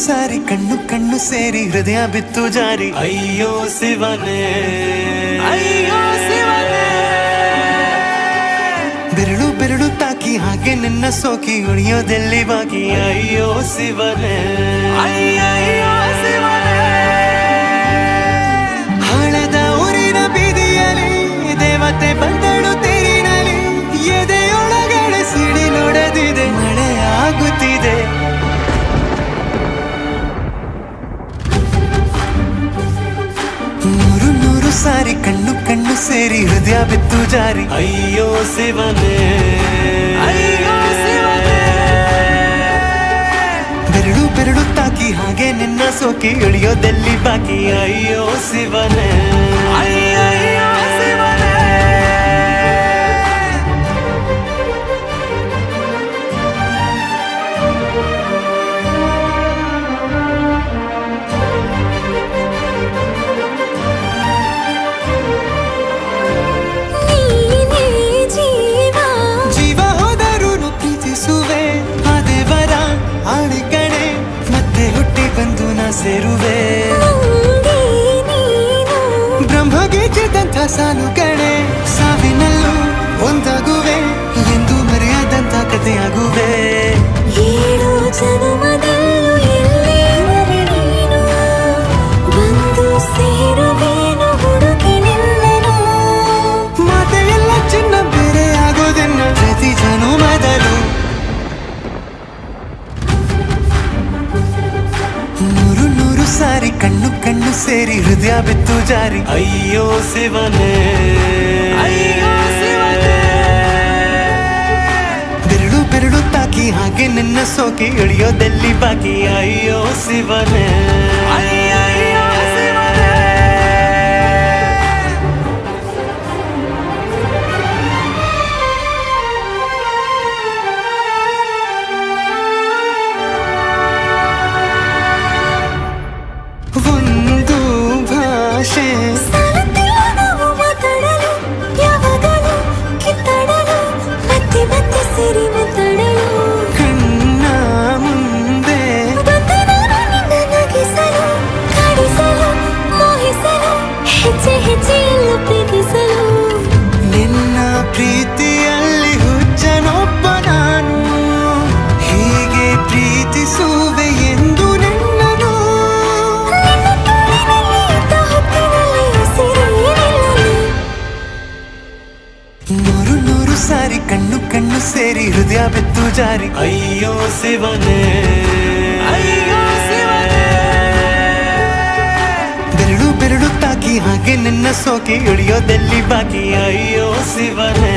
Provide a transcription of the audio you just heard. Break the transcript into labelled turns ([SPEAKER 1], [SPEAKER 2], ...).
[SPEAKER 1] ಸಾರಿ ಕಣ್ಣು ಕಣ್ಣು ಸೇರಿ ಹೃದಯ ಬಿತ್ತು ಜಾರಿ ಅಯ್ಯೋ ಶಿವನೇ ಅಯ್ಯೋ ಶಿವನೇ ಬೆರಳು ಬೆರಳು ತಾಕಿ ಹಾಗೆ ನಿನ್ನ ಸೋಕಿ ಉಳಿಯೋದೆಲ್ಲಿ ಬಾಕಿ ಅಯ್ಯೋ ಶಿವನೇ ಅಯ್ಯಯ್ಯೋ ಶಿವನೇ ಹಣದ ಊರಿನ ಬೀದಿಯಲ್ಲಿ ದೇವತೆ ಬಂದಳು ತೇರಿನಲ್ಲಿ ಎದೆಯೊಳಗಡೆ ಸಿಡಿ ನೋಡದಿದೆ ಮಳೆ ಆಗುತ್ತಿದೆ ನೂರು ನೂರು ಸಾರಿ ಕಣ್ಣು ಕಣ್ಣು ಸೇರಿ ಹೃದಯ ಬಿತ್ತು ಜಾರಿ ಅಯ್ಯೋ ಶಿವನೇ ಅಯ್ಯೋ ಶಿವನೇ ಬೆರಳು ಬೆರಳು ತಾಕಿ ಹಾಗೆ ನಿನ್ನ ಸೋಕಿ ಇಳಿಯೋದೆಲ್ಲಿ ಬಾಕಿ ಅಯ್ಯೋ ಶಿವನೇ ಅಯ್ಯಯ್ಯೋ ಶಿವನೇ ಸೇರುವೆ ಬ್ರಹ್ಮಗೀಚಿದಂಥ ಸಾಲುಗಳೇ ಸಾವಿನಲ್ಲೂ ಒಂದಾಗುವೆ ಎಂದು ಮರೆಯದಂಥ ಕಥೆಯಾಗುವೆ
[SPEAKER 2] ಏಳು ಜನುಮದಲ್ಲೂ ಎಲ್ಲೇ ನೀನು ಬಂದು ಸೇರುವೇನು ಹುಡುಕಿ ನಿಲ್ಲನು
[SPEAKER 1] ಮಾತೆಯೆಲ್ಲ ಚಿನ್ನ ಬೇರೆ ಆಗೋದನ್ನ ಪ್ರತಿ ಜನುಮದಲ್ಲೂ ನೂರು ನೂರು ಸಾರಿ ಕಣ್ಣು ಕಣ್ಣು ಸೇರಿ ಹೃದಯ ಬಿತ್ತು ಜಾರಿ ಅಯ್ಯೋ ಶಿವನೇ ಅಯ್ಯೋ ಶಿವನೇ ಬೆರಳು ಬೆರಳು ತಾಕಿ ಹಾಗೆ ನಿನ್ನ ಸೋಕಿ ಇಳಿಯೋದೆಲ್ಲಿ ಬಾಕಿ ಅಯ್ಯೋ ಶಿವನೇ ಅಯ್ಯಯ್ಯೋ ಶಿವನೇ ಒಂದು ಭಾಷೆ
[SPEAKER 2] ಸಾಲುತ್ತಿಲ್ಲ ನಾವು ಮಾತಾಡಲು ಯಾವಾಗಲೂ ಕಿತ್ತಾಡಲು ಮತ್ತೆ ಮತ್ತೆ ಸೇರಿ ಮಾತಾಡಲು
[SPEAKER 1] ಕಣ್ಣ ಮುಂದೆ
[SPEAKER 2] ಬಂದೆ ನಾನು ನಿನ್ನ ನಗಿಸಲು ಕಾಡಿಸಲು ಮೋಹಿಸಲು ಹೆಜ್ಜೆ ಹೆಜ್ಜೆಯಲ್ಲೂ ಪ್ರೀತಿಸಲು
[SPEAKER 1] ನಿನ್ನ ಪ್ರೀತಿಯಲ್ಲಿ ಹುಚ್ಚನೊಬ್ಬ ನಾನು ಹೀಗೆ ಪ್ರೀತಿಸುವೆ ಎಂದು ನಿನ್ನನು
[SPEAKER 2] ನಿನ್ನ ತೋಳಿನಲ್ಲಿ ಇದ್ದ ಹೊತ್ತಿನಲ್ಲಿ ಉಸಿರೇ ನಿಲ್ಲಲು
[SPEAKER 1] ನೂರು ನೂರು ಸಾರಿ ಕಣ್ಣು ಕಣ್ಣು ಸೇರಿ ಹೃದಯ ಬಿತ್ತು ಜಾರಿ ಅಯ್ಯೋ ಶಿವನೇ ಅಯ್ಯೋ ಶಿವನೇ ಬೆರಳು ಬೆರಳು ತಾಕಿ ಹಾಗೆ ನಿನ್ನ ಸೋಕಿ ಇಳಿಯೋದೆಲ್ಲಿ ಬಾಕಿ ಅಯ್ಯೋ ಶಿವನೇ